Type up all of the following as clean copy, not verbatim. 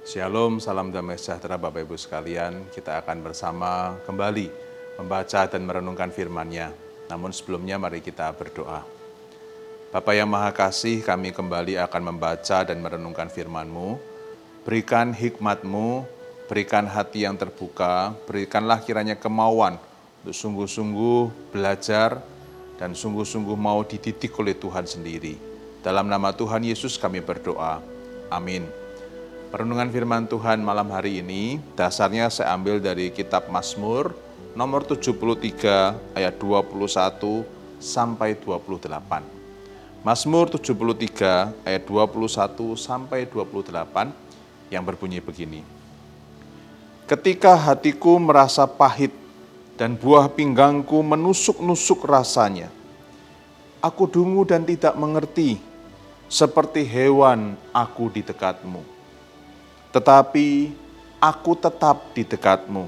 Shalom, salam damai sejahtera Bapak Ibu sekalian. Kita akan bersama kembali membaca dan merenungkan firman-Nya. Namun sebelumnya mari kita berdoa. Bapa yang Maha Kasih, kami kembali akan membaca dan merenungkan firman-Mu. Berikan hikmat-Mu, berikan hati yang terbuka, berikanlah kiranya kemauan untuk sungguh-sungguh belajar dan sungguh-sungguh mau dididik oleh Tuhan sendiri. Dalam nama Tuhan Yesus kami berdoa. Amin. Perenungan firman Tuhan malam hari ini, dasarnya saya ambil dari kitab Mazmur nomor 73 ayat 21 sampai 28. Mazmur 73 ayat 21 sampai 28 yang berbunyi begini. Ketika hatiku merasa pahit dan buah pinggangku menusuk-nusuk rasanya, aku dungu dan tidak mengerti, seperti hewan aku di dekatmu. Tetapi aku tetap di dekatmu.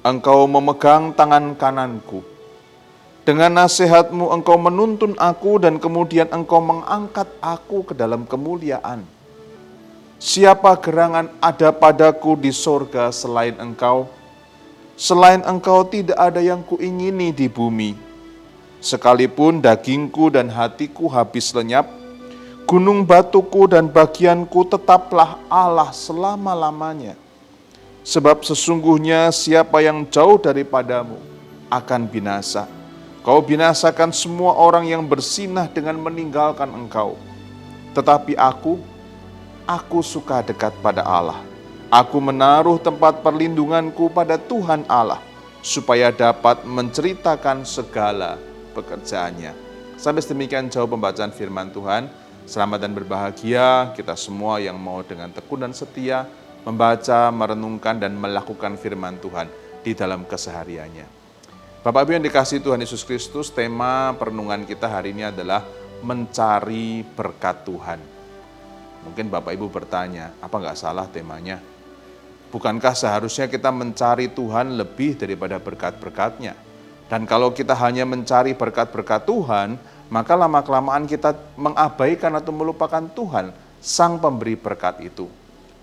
Engkau memegang tangan kananku. Dengan nasihatmu engkau menuntun aku dan kemudian engkau mengangkat aku ke dalam kemuliaan. Siapa gerangan ada padaku di sorga selain engkau? Selain engkau tidak ada yang kuingini di bumi. Sekalipun dagingku dan hatiku habis lenyap, gunung batuku dan bagianku tetaplah Allah selama-lamanya. Sebab sesungguhnya siapa yang jauh daripadamu akan binasa. Kau binasakan semua orang yang bersinah dengan meninggalkan engkau. Tetapi aku suka dekat pada Allah. Aku menaruh tempat perlindunganku pada Tuhan Allah, supaya dapat menceritakan segala pekerjaannya. Sampai sedemikian jauh pembacaan firman Tuhan. Selamat dan berbahagia kita semua yang mau dengan tekun dan setia membaca, merenungkan, dan melakukan firman Tuhan di dalam kesehariannya. Bapak Ibu yang dikasihi Tuhan Yesus Kristus, tema perenungan kita hari ini adalah mencari berkat Tuhan. Mungkin Bapak Ibu bertanya, apa nggak salah temanya? Bukankah seharusnya kita mencari Tuhan lebih daripada berkat-berkat-Nya? Dan kalau kita hanya mencari berkat-berkat Tuhan, maka lama-kelamaan kita mengabaikan atau melupakan Tuhan, Sang Pemberi berkat itu.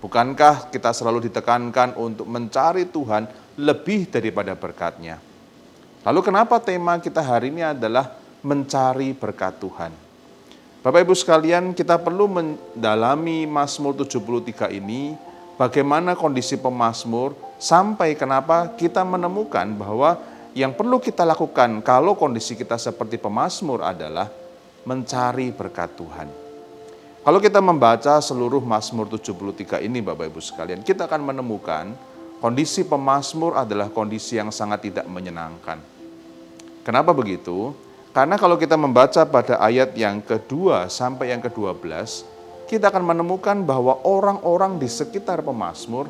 Bukankah kita selalu ditekankan untuk mencari Tuhan lebih daripada berkat-Nya? Lalu kenapa tema kita hari ini adalah mencari berkat Tuhan? Bapak Ibu sekalian, kita perlu mendalami Mazmur 73 ini, bagaimana kondisi pemazmur, sampai kenapa kita menemukan bahwa yang perlu kita lakukan kalau kondisi kita seperti pemazmur adalah mencari berkat Tuhan. Kalau kita membaca seluruh Mazmur 73 ini Bapak Ibu sekalian, kita akan menemukan kondisi pemazmur adalah kondisi yang sangat tidak menyenangkan. Kenapa begitu? Karena kalau kita membaca pada ayat yang kedua sampai yang ke-12, kita akan menemukan bahwa orang-orang di sekitar pemazmur,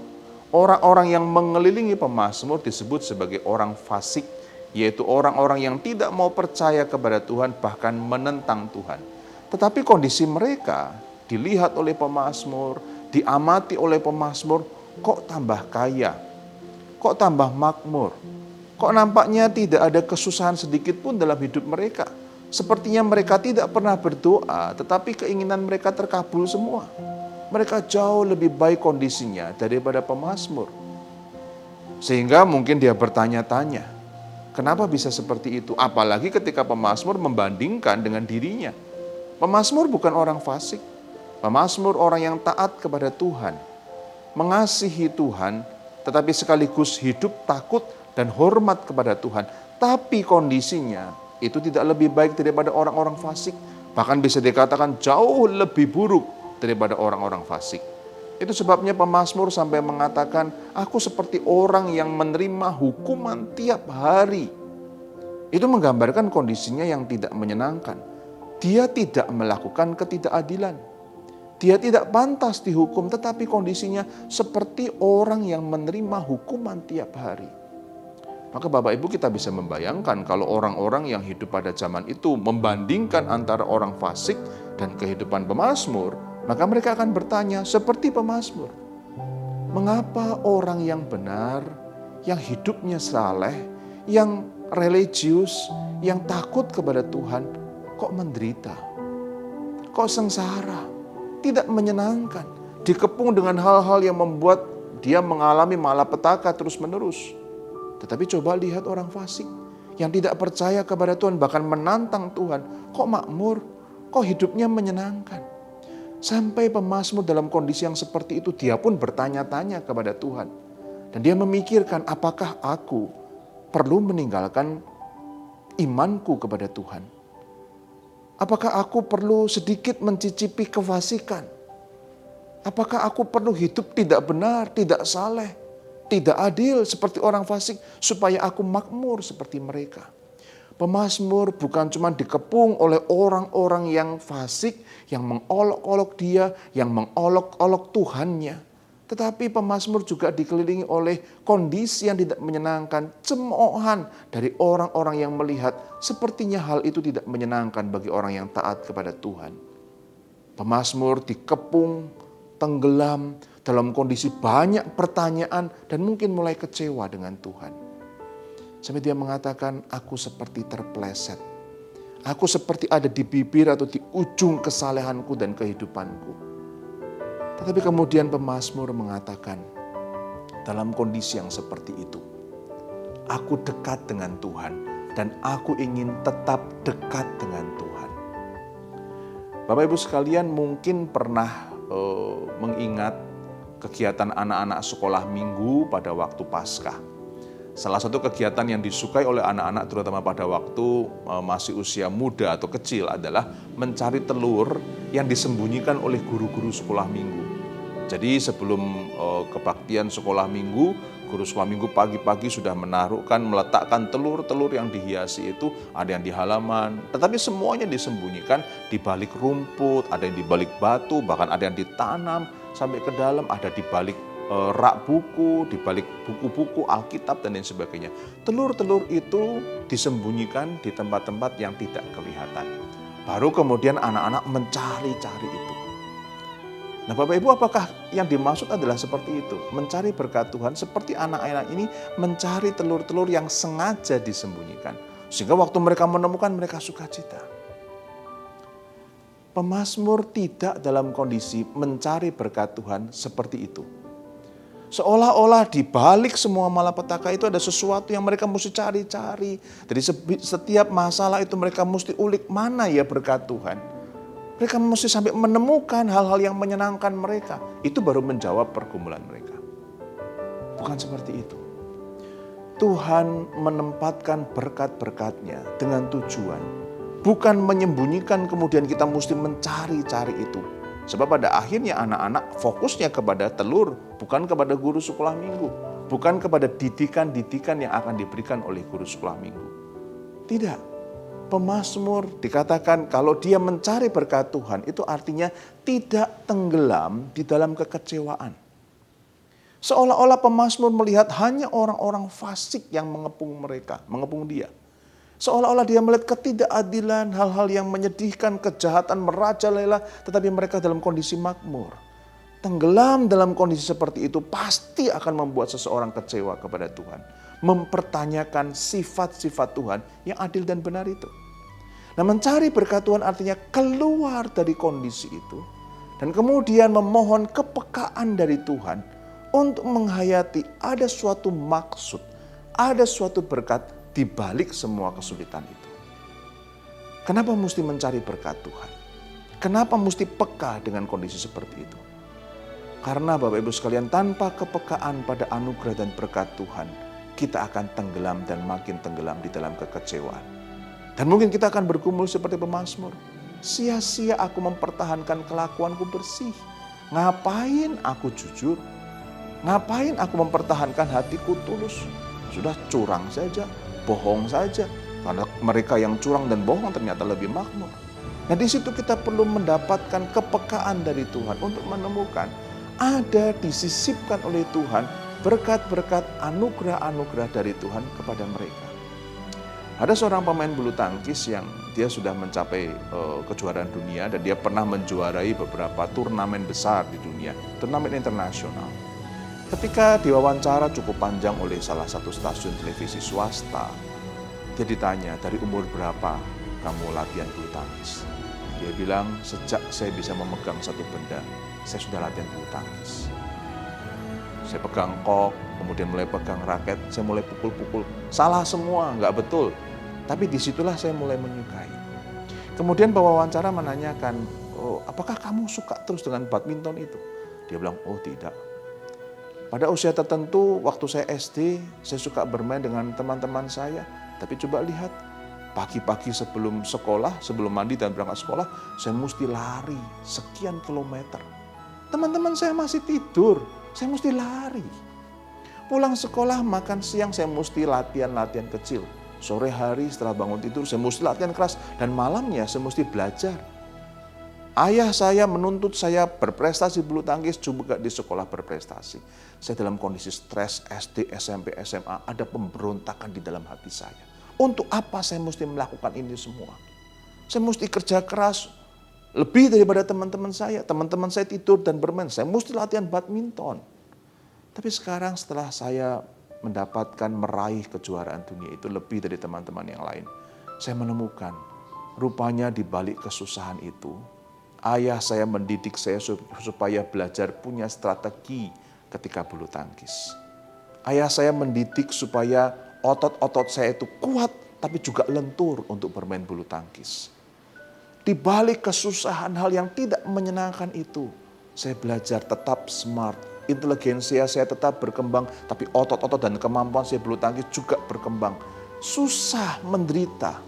orang-orang yang mengelilingi pemazmur disebut sebagai orang fasik, yaitu orang-orang yang tidak mau percaya kepada Tuhan, bahkan menentang Tuhan. Tetapi kondisi mereka dilihat oleh pemazmur, diamati oleh pemazmur, kok tambah kaya, kok tambah makmur, kok nampaknya tidak ada kesusahan sedikit pun dalam hidup mereka. Sepertinya mereka tidak pernah berdoa, tetapi keinginan mereka terkabul semua. Mereka jauh lebih baik kondisinya daripada pemazmur. Sehingga mungkin dia bertanya-tanya, kenapa bisa seperti itu? Apalagi ketika pemazmur membandingkan dengan dirinya. Pemazmur bukan orang fasik. Pemazmur orang yang taat kepada Tuhan, mengasihi Tuhan, tetapi sekaligus hidup takut dan hormat kepada Tuhan. Tapi kondisinya itu tidak lebih baik daripada orang-orang fasik. Bahkan bisa dikatakan jauh lebih buruk daripada orang-orang fasik. Itu sebabnya pemazmur sampai mengatakan, aku seperti orang yang menerima hukuman tiap hari. Itu menggambarkan kondisinya yang tidak menyenangkan. Dia tidak melakukan ketidakadilan. Dia tidak pantas dihukum, tetapi kondisinya seperti orang yang menerima hukuman tiap hari. Maka Bapak Ibu kita bisa membayangkan kalau orang-orang yang hidup pada zaman itu membandingkan antara orang fasik dan kehidupan pemazmur, maka mereka akan bertanya seperti pemazmur. Mengapa orang yang benar, yang hidupnya saleh, yang religius, yang takut kepada Tuhan, kok menderita? Kok sengsara? Tidak menyenangkan. dikepung dengan hal-hal yang membuat dia mengalami malapetaka terus-menerus. Tetapi coba lihat orang fasik yang tidak percaya kepada Tuhan, bahkan menantang Tuhan. Kok makmur? Kok hidupnya menyenangkan? Sampai pemazmur dalam kondisi yang seperti itu, dia pun bertanya-tanya kepada Tuhan. Dan dia memikirkan, apakah aku perlu meninggalkan imanku kepada Tuhan? Apakah aku perlu sedikit mencicipi kefasikan? Apakah aku perlu hidup tidak benar, tidak saleh, tidak adil seperti orang fasik supaya aku makmur seperti mereka? Pemazmur bukan cuma dikepung oleh orang-orang yang fasik, yang mengolok-olok dia, yang mengolok-olok Tuhannya. Tetapi pemazmur juga dikelilingi oleh kondisi yang tidak menyenangkan, cemoohan dari orang-orang yang melihat sepertinya hal itu tidak menyenangkan bagi orang yang taat kepada Tuhan. Pemazmur dikepung, tenggelam dalam kondisi banyak pertanyaan dan mungkin mulai kecewa dengan Tuhan. Sampai dia mengatakan, aku seperti terpleset. Aku seperti ada di bibir atau di ujung kesalehanku dan kehidupanku. Tetapi kemudian pemazmur mengatakan, dalam kondisi yang seperti itu, aku dekat dengan Tuhan dan aku ingin tetap dekat dengan Tuhan. Bapak Ibu sekalian mungkin pernah mengingat kegiatan anak-anak sekolah minggu pada waktu Paskah. Salah satu kegiatan yang disukai oleh anak-anak terutama pada waktu masih usia muda atau kecil adalah mencari telur yang disembunyikan oleh guru-guru sekolah minggu. Jadi sebelum kebaktian sekolah minggu, guru sekolah minggu pagi-pagi sudah meletakkan telur-telur yang dihiasi itu, ada yang di halaman, tetapi semuanya disembunyikan di balik rumput, ada yang di balik batu, bahkan ada yang ditanam sampai ke dalam, ada di balik rak buku, di balik buku-buku Alkitab dan lain sebagainya. Telur-telur itu disembunyikan di tempat-tempat yang tidak kelihatan. Baru kemudian anak-anak mencari-cari itu. Nah Bapak Ibu, apakah yang dimaksud adalah seperti itu? Mencari berkat Tuhan seperti anak-anak ini mencari telur-telur yang sengaja disembunyikan. Sehingga waktu mereka menemukan mereka sukacita. Pemazmur tidak dalam kondisi mencari berkat Tuhan seperti itu. Seolah-olah di balik semua malapetaka itu ada sesuatu yang mereka mesti cari-cari. Jadi setiap masalah itu mereka mesti ulik mana ya berkat Tuhan. Mereka mesti sampai menemukan hal-hal yang menyenangkan mereka. Itu baru menjawab pergumulan mereka. Bukan seperti itu. Tuhan menempatkan berkat-berkat-Nya dengan tujuan. Bukan menyembunyikan kemudian kita mesti mencari-cari itu. Sebab pada akhirnya anak-anak fokusnya kepada telur, bukan kepada guru sekolah minggu. Bukan kepada didikan-didikan yang akan diberikan oleh guru sekolah minggu. Tidak. Pemazmur dikatakan kalau dia mencari berkat Tuhan itu artinya tidak tenggelam di dalam kekecewaan. Seolah-olah pemazmur melihat hanya orang-orang fasik yang mengepung dia. Seolah-olah dia melihat ketidakadilan, hal-hal yang menyedihkan, kejahatan merajalela, tetapi mereka dalam kondisi makmur. Tenggelam dalam kondisi seperti itu pasti akan membuat seseorang kecewa kepada Tuhan. Mempertanyakan sifat-sifat Tuhan yang adil dan benar itu. Nah, mencari berkat Tuhan artinya keluar dari kondisi itu dan kemudian memohon kepekaan dari Tuhan untuk menghayati ada suatu maksud, ada suatu berkat di balik semua kesulitan itu. Kenapa mesti mencari berkat Tuhan? Kenapa mesti peka dengan kondisi seperti itu? Karena Bapak Ibu sekalian, tanpa kepekaan pada anugerah dan berkat Tuhan, kita akan tenggelam dan makin tenggelam di dalam kekecewaan. Dan mungkin kita akan bergumul seperti pemazmur. Sia-sia aku mempertahankan kelakuanku bersih. Ngapain aku jujur? Ngapain aku mempertahankan hatiku tulus? Sudah curang saja, bohong saja. Karena mereka yang curang dan bohong ternyata lebih makmur. Nah di situ kita perlu mendapatkan kepekaan dari Tuhan untuk menemukan ada disisipkan oleh Tuhan berkat-berkat anugerah-anugerah dari Tuhan kepada mereka. Ada seorang pemain bulu tangkis yang dia sudah mencapai kejuaraan dunia dan dia pernah menjuarai beberapa turnamen besar di dunia, turnamen internasional. Ketika diwawancara cukup panjang oleh salah satu stasiun televisi swasta, dia ditanya, dari umur berapa kamu latihan bulu tangkis? Dia bilang, sejak saya bisa memegang satu benda, saya sudah latihan bulu tangkis. Saya pegang kok, kemudian mulai pegang raket, saya mulai pukul-pukul. Salah semua, nggak betul. Tapi disitulah saya mulai menyukai. Kemudian pewawancara menanyakan, oh, apakah kamu suka terus dengan badminton itu? Dia bilang, oh tidak. Pada usia tertentu, waktu saya SD, saya suka bermain dengan teman-teman saya. Tapi coba lihat, pagi-pagi sebelum sekolah, sebelum mandi dan berangkat sekolah, saya mesti lari sekian kilometer. Teman-teman saya masih tidur, saya mesti lari. Pulang sekolah, makan siang, saya mesti latihan-latihan kecil. Sore hari setelah bangun tidur, saya mesti latihan keras. Dan malamnya saya mesti belajar. Ayah saya menuntut saya berprestasi bulu tangkis, juga di sekolah berprestasi. Saya dalam kondisi stres, SD, SMP, SMA, ada pemberontakan di dalam hati saya. Untuk apa saya mesti melakukan ini semua? Saya mesti kerja keras, lebih daripada teman-teman saya. Teman-teman saya tidur dan bermain, saya mesti latihan badminton. Tapi sekarang setelah saya mendapatkan meraih kejuaraan dunia itu lebih dari teman-teman yang lain, saya menemukan rupanya di balik kesusahan itu, ayah saya mendidik saya supaya belajar punya strategi ketika bulu tangkis. Ayah saya mendidik supaya otot-otot saya itu kuat tapi juga lentur untuk bermain bulu tangkis. Di balik kesusahan hal yang tidak menyenangkan itu, saya belajar tetap smart. Inteligensia saya tetap berkembang, tapi otot-otot dan kemampuan saya bulu tangkis juga berkembang. Susah, menderita.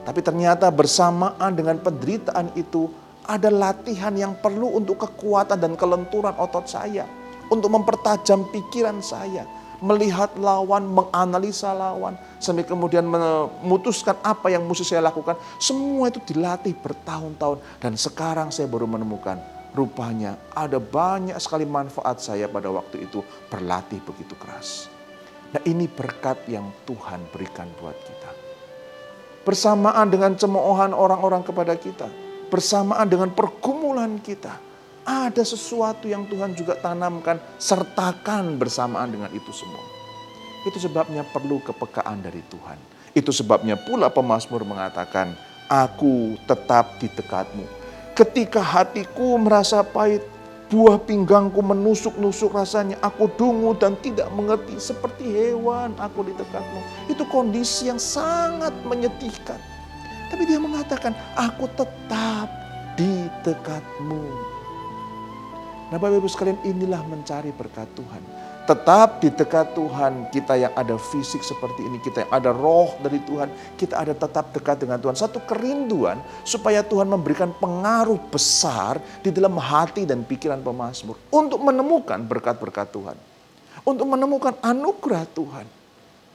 Tapi ternyata bersamaan dengan penderitaan itu, ada latihan yang perlu untuk kekuatan dan kelenturan otot saya. Untuk mempertajam pikiran saya. Melihat lawan, menganalisa lawan. Sampai kemudian memutuskan apa yang mesti saya lakukan. Semua itu dilatih bertahun-tahun. Dan sekarang saya baru menemukan, rupanya ada banyak sekali manfaat saya pada waktu itu berlatih begitu keras. Nah, ini berkat yang Tuhan berikan buat kita. Bersamaan dengan cemoohan orang-orang kepada kita, bersamaan dengan pergumulan kita, ada sesuatu yang Tuhan juga tanamkan, sertakan bersamaan dengan itu semua. Itu sebabnya perlu kepekaan dari Tuhan. Itu sebabnya pula pemazmur mengatakan, aku tetap di dekatmu. Ketika hatiku merasa pahit, buah pinggangku menusuk-nusuk rasanya, aku dungu dan tidak mengerti, seperti hewan aku di dekatmu. Itu kondisi yang sangat menyedihkan. Tapi dia mengatakan, aku tetap di dekatmu. Nah, Bapak Ibu sekalian, inilah mencari berkat Tuhan. Tetap di dekat Tuhan, kita yang ada fisik seperti ini, kita yang ada roh dari Tuhan, kita ada tetap dekat dengan Tuhan. Satu kerinduan supaya Tuhan memberikan pengaruh besar di dalam hati dan pikiran pemazmur. Untuk menemukan berkat-berkat Tuhan. Untuk menemukan anugerah Tuhan.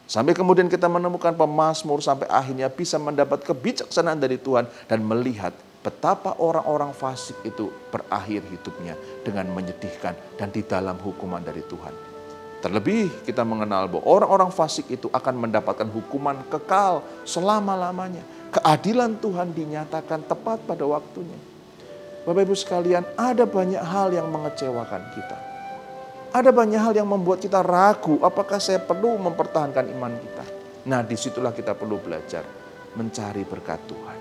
Sampai kemudian kita menemukan pemazmur sampai akhirnya bisa mendapat kebijaksanaan dari Tuhan. Dan melihat betapa orang-orang fasik itu berakhir hidupnya dengan menyedihkan dan di dalam hukuman dari Tuhan. Terlebih kita mengenal bahwa orang-orang fasik itu akan mendapatkan hukuman kekal selama-lamanya. Keadilan Tuhan dinyatakan tepat pada waktunya. Bapak Ibu sekalian, ada banyak hal yang mengecewakan kita. Ada banyak hal yang membuat kita ragu apakah saya perlu mempertahankan iman kita. Nah, disitulah kita perlu belajar mencari berkat Tuhan.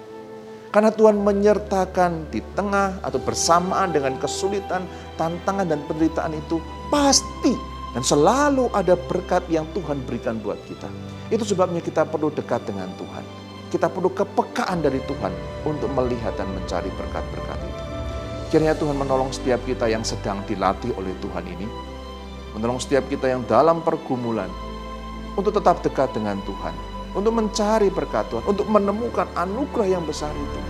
Karena Tuhan menyertakan di tengah atau bersamaan dengan kesulitan, tantangan dan penderitaan itu pasti dan selalu ada berkat yang Tuhan berikan buat kita. Itu sebabnya kita perlu dekat dengan Tuhan. Kita perlu kepekaan dari Tuhan untuk melihat dan mencari berkat-berkat itu. Kiranya Tuhan menolong setiap kita yang sedang dilatih oleh Tuhan ini. Menolong setiap kita yang dalam pergumulan untuk tetap dekat dengan Tuhan. Untuk mencari berkat Tuhan, untuk menemukan anugerah yang besar itu.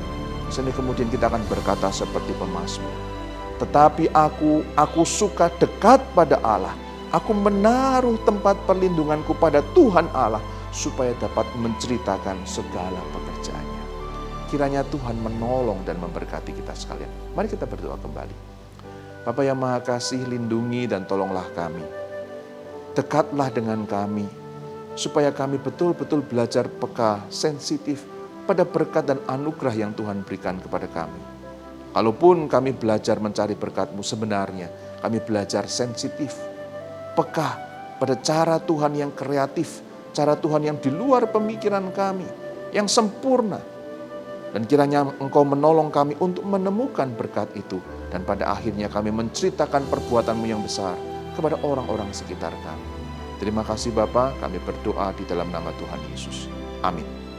Sehingga kemudian kita akan berkata seperti pemazmur. Tetapi aku suka dekat pada Allah. Aku menaruh tempat perlindunganku pada Tuhan Allah supaya dapat menceritakan segala pekerjaannya. Kiranya Tuhan menolong dan memberkati kita sekalian. Mari kita berdoa kembali. Bapa yang Maha Kasih, lindungi dan tolonglah kami. Dekatlah dengan kami supaya kami betul-betul belajar peka, sensitif pada berkat dan anugerah yang Tuhan berikan kepada kami. Kalaupun kami belajar mencari berkat-Mu, sebenarnya kami belajar sensitif, peka pada cara Tuhan yang kreatif, cara Tuhan yang di luar pemikiran kami, yang sempurna. Dan kiranya Engkau menolong kami untuk menemukan berkat itu. Dan pada akhirnya kami menceritakan perbuatan-Mu yang besar kepada orang-orang sekitar kami. Terima kasih Bapa, kami berdoa di dalam nama Tuhan Yesus. Amin.